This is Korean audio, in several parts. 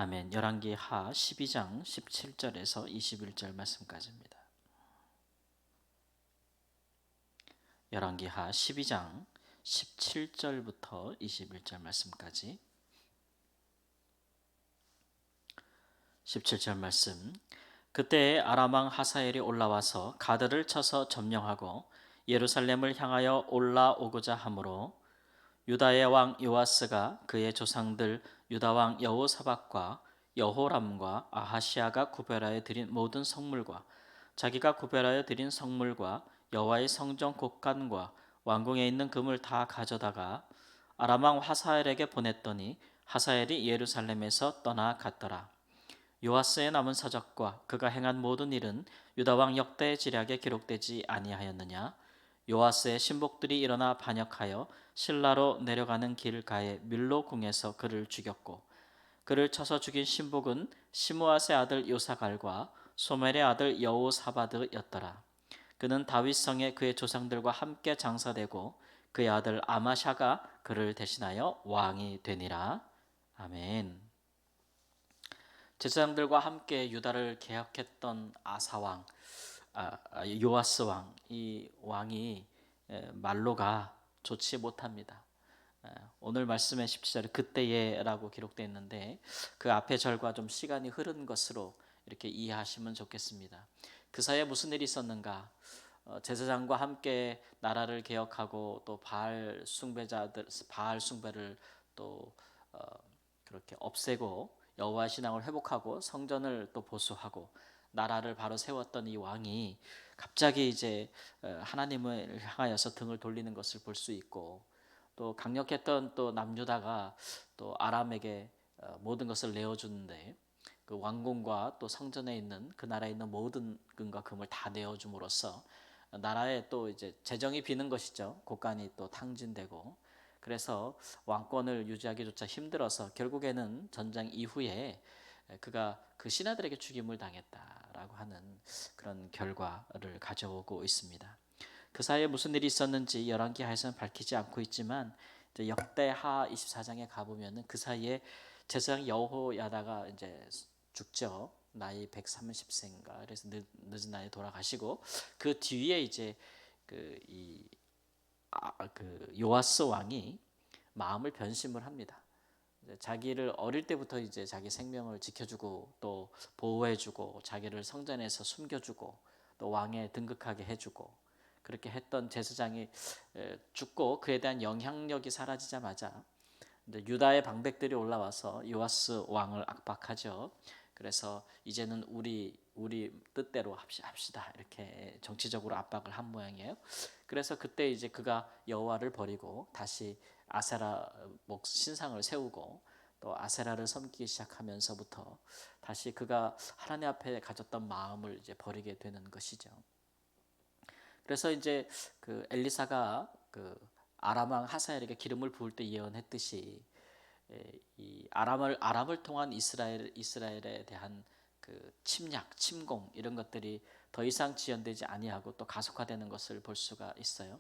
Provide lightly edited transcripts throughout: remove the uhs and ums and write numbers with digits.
아멘. 열왕기하 12장 17절에서 21절 말씀까지입니다. 열왕기하 12장 17절부터 21절 말씀까지. 17절 말씀. 그때에 아람 왕 하사엘이 올라와서 가드를 쳐서 점령하고 예루살렘을 향하여 올라오고자 하므로 유다의 왕 요아스가 그의 조상들 유다 왕 여호사밧과 여호람과 아하시아가 구별하여 드린 모든 성물과 자기가 구별하여 드린 성물과 여호와의 성전 곳간과 왕궁에 있는 금을 다 가져다가 아람 왕 하사엘에게 보냈더니 하사엘이 예루살렘에서 떠나갔더라. 요아스의 남은 사적과 그가 행한 모든 일은 유다 왕 역대 지략에 기록되지 아니하였느냐? 요아스의 신복들이 일어나 반역하여 실라로 내려가는 길가에 밀로 궁에서 그를 죽였고 그를 쳐서 죽인 신복은 시므앗의 아들 요사갈과 소멜의 아들 여호사바드였더라. 그는 다윗성에 그의 조상들과 함께 장사되고 그의 아들 아마샤가 그를 대신하여 왕이 되니라. 아멘. 제사장들과 함께 유다를 개혁했던 아사왕, 요아스 왕, 이 왕이 말로가 좋지 못합니다. 오늘 말씀의 17절에 그때에라고 기록되어 있는데 그 앞의 절과 좀 시간이 흐른 것으로 이렇게 이해하시면 좋겠습니다. 그 사이에 무슨 일이 있었는가? 제사장과 함께 나라를 개혁하고 또 바알 숭배자들 바알 숭배를 또 그렇게 없애고 여호와 신앙을 회복하고 성전을 또 보수하고 나라를 바로 세웠던 이 왕이 갑자기 이제 하나님을 향하여서 등을 돌리는 것을 볼 수 있고 또 강력했던 또 남유다가 또 아람에게 모든 것을 내어주는데 그 왕궁과 또 성전에 있는 그 나라에 있는 모든 금과 금을 다 내어줌으로써 나라에 또 이제 재정이 비는 것이죠. 곳간이 또 탕진되고 그래서 왕권을 유지하기조차 힘들어서 결국에는 전쟁 이후에 그가 그 신하들에게 죽임을 당했다라고 하는 그런 결과를 가져오고 있습니다. 그 사이에 무슨 일이 있었는지 열왕기하에서는 밝히지 않고 있지만 이제 역대하 24장에 가보면은 그 사이에 제사장 여호야다가 이제 죽죠. 나이 130세인가 그래서 늦은 나이에 돌아가시고 그 뒤에 이제 그 요아스 왕이 마음을 변심을 합니다. 자기를 어릴 때부터 이제 자기 생명을 지켜주고 또 보호해주고 자기를 성전에서 숨겨주고 또 왕에 등극하게 해주고 그렇게 했던 제사장이 죽고 그에 대한 영향력이 사라지자마자 유다의 방백들이 올라와서 요아스 왕을 압박하죠. 그래서 이제는 우리 뜻대로 합시다 이렇게 정치적으로 압박을 한 모양이에요. 그래서 그때 이제 그가 여호와를 버리고 다시 아세라 신상을 세우고 또 아세라를 섬기기 시작하면서부터 다시 그가 하나님 앞에 가졌던 마음을 이제 버리게 되는 것이죠. 그래서 이제 그 엘리사가 그 아람 왕 하사엘에게 기름을 부을 때 예언했듯이 이 아람을 통한 이스라엘에 대한 그 침략, 침공 이런 것들이 더 이상 지연되지 아니하고 또 가속화되는 것을 볼 수가 있어요.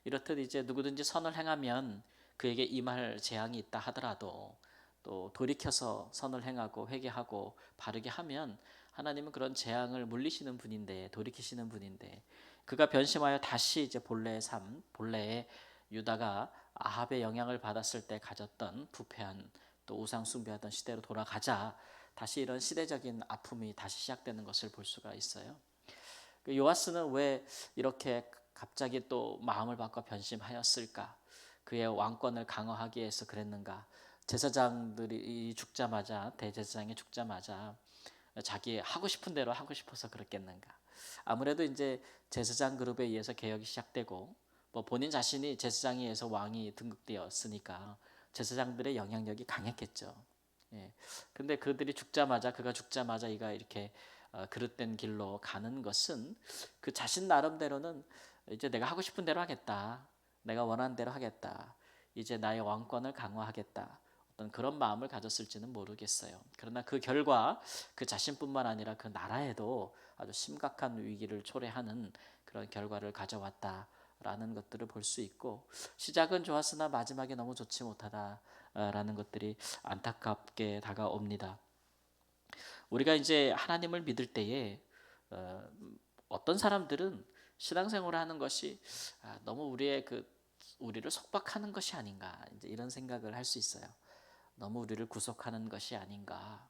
이렇듯 이제 누구든지 선을 행하면 그에게 임할 재앙이 있다 하더라도 또 돌이켜서 선을 행하고 회개하고 바르게 하면 하나님은 그런 재앙을 물리시는 분인데 돌이키시는 분인데 그가 변심하여 다시 이제 본래의 삶, 본래의 유다가 아합의 영향을 받았을 때 가졌던 부패한 또 우상 숭배하던 시대로 돌아가자 다시 이런 시대적인 아픔이 다시 시작되는 것을 볼 수가 있어요. 요아스는 왜 이렇게 갑자기 또 마음을 바꿔 변심하였을까? 그의 왕권을 강화하기 위해서 그랬는가? 제사장들이 죽자마자 대제사장이 죽자마자 자기 하고 싶은 대로 하고 싶어서 그랬겠는가? 아무래도 이제 제사장 그룹에 의해서 개혁이 시작되고 뭐 본인 자신이 제사장에 의해서 왕이 등극되었으니까 제사장들의 영향력이 강했겠죠. 예. 근데 그가 죽자마자 이가 이렇게 그릇된 길로 가는 것은 그 자신 나름대로는 이제 내가 하고 싶은 대로 하겠다. 내가 원하는 대로 하겠다. 이제 나의 왕권을 강화하겠다. 어떤 그런 마음을 가졌을지는 모르겠어요. 그러나 그 결과 그 자신뿐만 아니라 그 나라에도 아주 심각한 위기를 초래하는 그런 결과를 가져왔다라는 것들을 볼 수 있고 시작은 좋았으나 마지막에 너무 좋지 못하다라는 것들이 안타깝게 다가옵니다. 우리가 이제 하나님을 믿을 때에 어떤 사람들은 신앙생활을 하는 것이 너무 우리를 속박하는 것이 아닌가, 이제 이런 생각을 할 수 있어요. 너무 우리를 구속하는 것이 아닌가,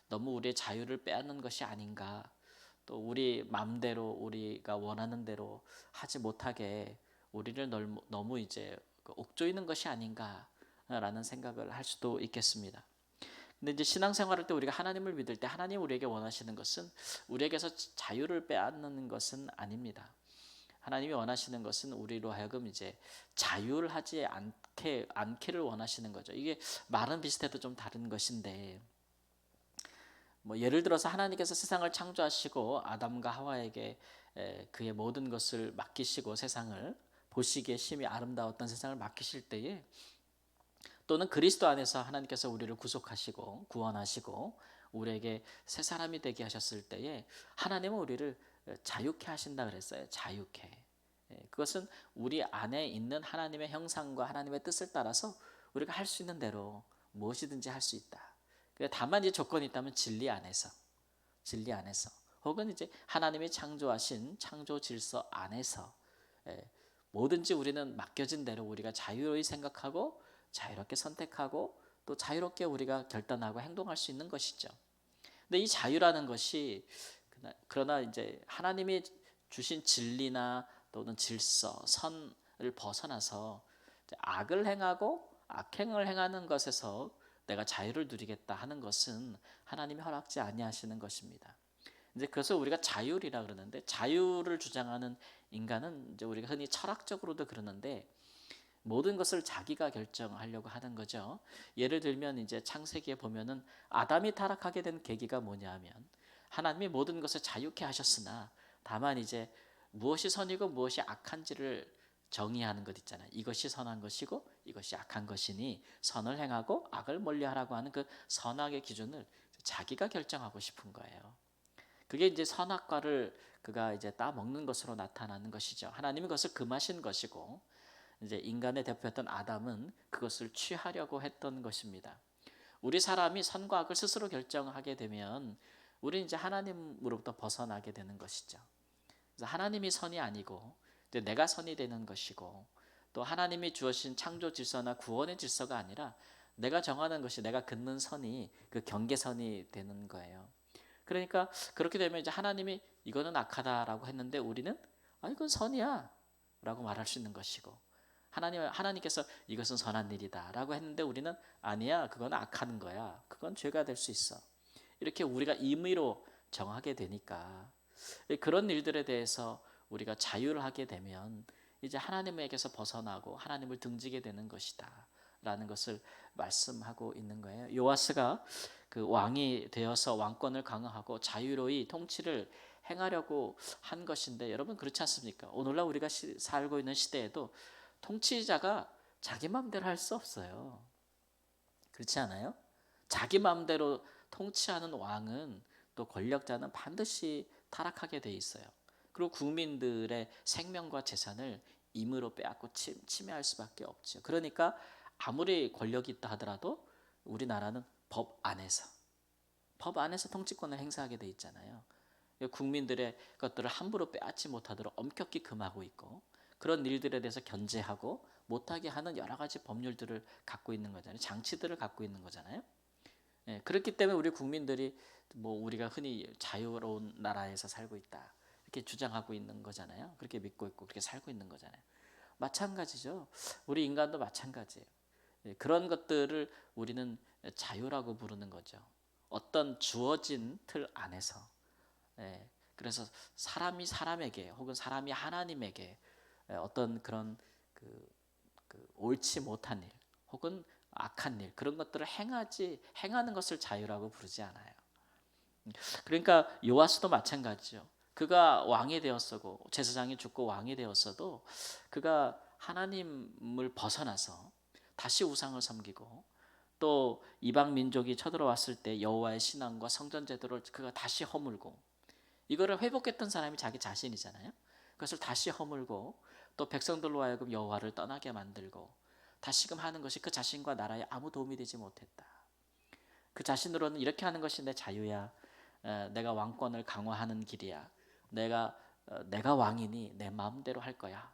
너무 우리의 자유를 빼앗는 것이 아닌가, 또 우리 마음대로 우리가 원하는 대로 하지 못하게 우리를 너무 이제 옥조이는 것이 아닌가라는 생각을 할 수도 있겠습니다. 근데 이제 신앙생활할 때 우리가 하나님을 믿을 때 하나님 우리에게 원하시는 것은 우리에게서 자유를 빼앗는 것은 아닙니다. 하나님이 원하시는 것은 우리로 하여금 이제 자율하지 않기를 원하시는 거죠. 이게 말은 비슷해도 좀 다른 것인데, 뭐 예를 들어서 하나님께서 세상을 창조하시고 아담과 하와에게 그의 모든 것을 맡기시고 세상을 보시기에 심히 아름다웠던 세상을 맡기실 때에, 또는 그리스도 안에서 하나님께서 우리를 구속하시고 구원하시고 우리에게 새 사람이 되게 하셨을 때에 하나님은 우리를 자유케 하신다 그랬어요. 자유케. 그것은 우리 안에 있는 하나님의 형상과 하나님의 뜻을 따라서 우리가 할 수 있는 대로 무엇이든지 할 수 있다. 다만 이제 조건이 있다면 진리 안에서 혹은 이제 하나님이 창조하신 창조 질서 안에서 뭐든지 우리는 맡겨진 대로 우리가 자유로이 생각하고 자유롭게 선택하고 또 자유롭게 우리가 결단하고 행동할 수 있는 것이죠. 근데 이 자유라는 것이 그러나 이제 하나님이 주신 진리나 또는 질서, 선을 벗어나서 악을 행하고 악행을 행하는 것에서 내가 자유를 누리겠다 하는 것은 하나님이 허락지 아니하시는 것입니다. 이제 그래서 우리가 자율이라 그러는데, 자유를 주장하는 인간은 이제 우리가 흔히 철학적으로도 그러는데 모든 것을 자기가 결정하려고 하는 거죠. 예를 들면 이제 창세기에 보면은 아담이 타락하게 된 계기가 뭐냐하면 하나님이 모든 것을 자유케 하셨으나 다만 이제 무엇이 선이고 무엇이 악한지를 정의하는 것 있잖아요. 이것이 선한 것이고 이것이 악한 것이니 선을 행하고 악을 멀리하라고 하는 그 선악의 기준을 자기가 결정하고 싶은 거예요. 그게 이제 선악과를 그가 이제 따먹는 것으로 나타나는 것이죠. 하나님이 그것을 금하신 것이고 이제 인간의 대표였던 아담은 그것을 취하려고 했던 것입니다. 우리 사람이 선과 악을 스스로 결정하게 되면 우리 이제 하나님으로부터 벗어나게 되는 것이죠. 그래서 하나님이 선이 아니고 내가 선이 되는 것이고, 또 하나님이 주어진 창조 질서나 구원의 질서가 아니라 내가 정하는 것이, 내가 긋는 선이 그 경계선이 되는 거예요. 그러니까 그렇게 되면 이제 하나님이 이거는 악하다라고 했는데 우리는 이건 선이야라고 말할 수 있는 것이고, 하나님께서 이것은 선한 일이다라고 했는데 우리는 아니야, 그건 악한 거야, 그건 죄가 될 수 있어, 이렇게 우리가 임의로 정하게 되니까 그런 일들에 대해서 우리가 자유를 하게 되면 이제 하나님에게서 벗어나고 하나님을 등지게 되는 것이다 라는 것을 말씀하고 있는 거예요. 요아스가 그 왕이 되어서 왕권을 강화하고 자유로이 통치를 행하려고 한 것인데, 여러분 그렇지 않습니까? 오늘날 우리가 살고 있는 시대에도 통치자가 자기 마음대로 할 수 없어요. 그렇지 않아요? 자기 마음대로 통치하는 왕은, 또 권력자는 반드시 타락하게 돼 있어요. 그리고 국민들의 생명과 재산을 임의로 빼앗고 침해할 수밖에 없죠. 그러니까 아무리 권력이 있다 하더라도 우리나라는 법 안에서 통치권을 행사하게 돼 있잖아요. 국민들의 것들을 함부로 빼앗지 못하도록 엄격히 금하고 있고, 그런 일들에 대해서 견제하고 못하게 하는 여러 가지 법률들을 갖고 있는 거잖아요. 장치들을 갖고 있는 거잖아요. 그렇기 때문에 우리 국민들이 뭐 우리가 흔히 자유로운 나라에서 살고 있다 이렇게 주장하고 있는 거잖아요. 그렇게 믿고 있고 그렇게 살고 있는 거잖아요. 마찬가지죠. 우리 인간도 마찬가지예요. 그런 것들을 우리는 자유라고 부르는 거죠. 어떤 주어진 틀 안에서. 그래서 사람이 사람에게 혹은 사람이 하나님에게 어떤 그런 옳지 못한 일 혹은 악한 일, 그런 것들을 행하는 것을 자유라고 부르지 않아요. 그러니까 요아스도 마찬가지죠. 그가 왕이 되었어도, 제사장이 죽고 왕이 되었어도 그가 하나님을 벗어나서 다시 우상을 섬기고, 또 이방 민족이 쳐들어왔을 때 여호와의 신앙과 성전 제도를 그가 다시 허물고, 이거를 회복했던 사람이 자기 자신이잖아요. 그것을 다시 허물고 또 백성들로 하여금 여호와를 떠나게 만들고 다시금 하는 것이 그 자신과 나라에 아무 도움이 되지 못했다. 그 자신으로는 이렇게 하는 것이 내 자유야. 내가 왕권을 강화하는 길이야. 내가 왕이니 내 마음대로 할 거야.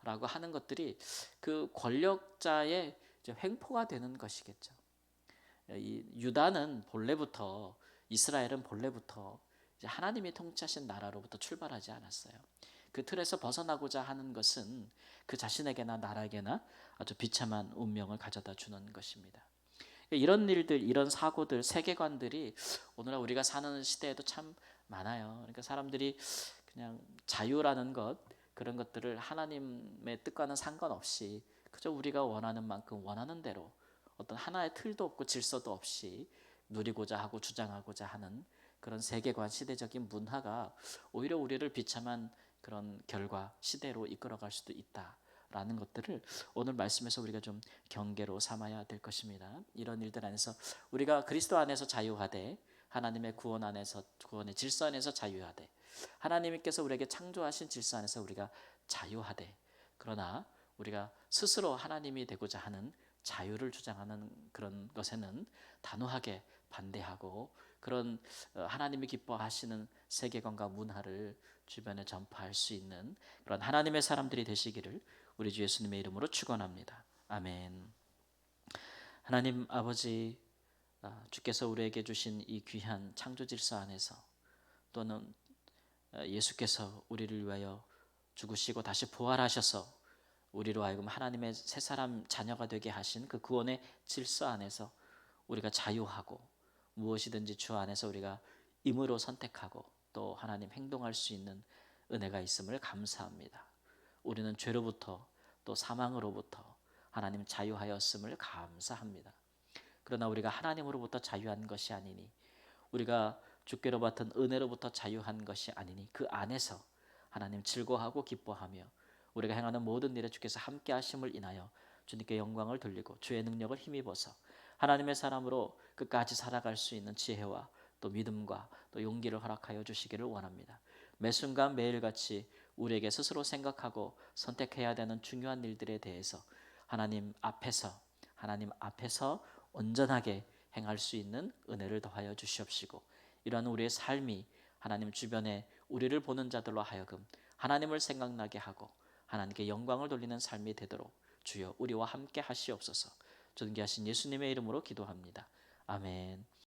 라고 하는 것들이 그 권력자의 이제 횡포가 되는 것이겠죠. 이 유다는 본래부터, 이스라엘은 본래부터 이제 하나님이 통치하신 나라로부터 출발하지 않았어요. 그 틀에서 벗어나고자 하는 것은 그 자신에게나 나라에게나 아주 비참한 운명을 가져다 주는 것입니다. 이런 일들, 이런 사고들, 세계관들이 오늘날 우리가 사는 시대에도 참 많아요. 그러니까 사람들이 그냥 자유라는 것, 그런 것들을 하나님의 뜻과는 상관없이 그저 우리가 원하는 만큼 원하는 대로 어떤 하나의 틀도 없고 질서도 없이 누리고자 하고 주장하고자 하는 그런 세계관, 시대적인 문화가 오히려 우리를 비참한 그런 결과, 시대로 이끌어갈 수도 있다라는 것들을 오늘 말씀에서 우리가 좀 경계로 삼아야 될 것입니다. 이런 일들 안에서 우리가 그리스도 안에서 자유하되, 하나님의 구원 안에서, 구원의 질서 안에서 자유하되, 하나님께서 우리에게 창조하신 질서 안에서 우리가 자유하되, 그러나 우리가 스스로 하나님이 되고자 하는 자유를 주장하는 그런 것에는 단호하게 반대하고, 그런 하나님이 기뻐하시는 세계관과 문화를 주변에 전파할 수 있는 그런 하나님의 사람들이 되시기를 우리 주 예수님의 이름으로 축원합니다. 아멘. 하나님 아버지, 주께서 우리에게 주신 이 귀한 창조 질서 안에서, 또는 예수께서 우리를 위하여 죽으시고 다시 부활하셔서 우리로 하여금 하나님의 새 사람 자녀가 되게 하신 그 구원의 질서 안에서 우리가 자유하고, 무엇이든지 주 안에서 우리가 임으로 선택하고 또 하나님 행동할 수 있는 은혜가 있음을 감사합니다. 우리는 죄로부터 또 사망으로부터 하나님 자유하였음을 감사합니다. 그러나 우리가 하나님으로부터 자유한 것이 아니니, 우리가 주께로 받은 은혜로부터 자유한 것이 아니니, 그 안에서 하나님 즐거워하고 기뻐하며 우리가 행하는 모든 일에 주께서 함께 하심을 인하여 주님께 영광을 돌리고 주의 능력을 힘입어서 하나님의 사람으로 끝까지 살아갈 수 있는 지혜와 또 믿음과 또 용기를 허락하여 주시기를 원합니다. 매 순간 매일같이 우리에게 스스로 생각하고 선택해야 되는 중요한 일들에 대해서 하나님 앞에서 온전하게 행할 수 있는 은혜를 더하여 주시옵시고, 이러한 우리의 삶이 하나님 주변에 우리를 보는 자들로 하여금 하나님을 생각나게 하고 하나님께 영광을 돌리는 삶이 되도록 주여 우리와 함께 하시옵소서. 존귀하신 예수님의 이름으로 기도합니다. 아멘.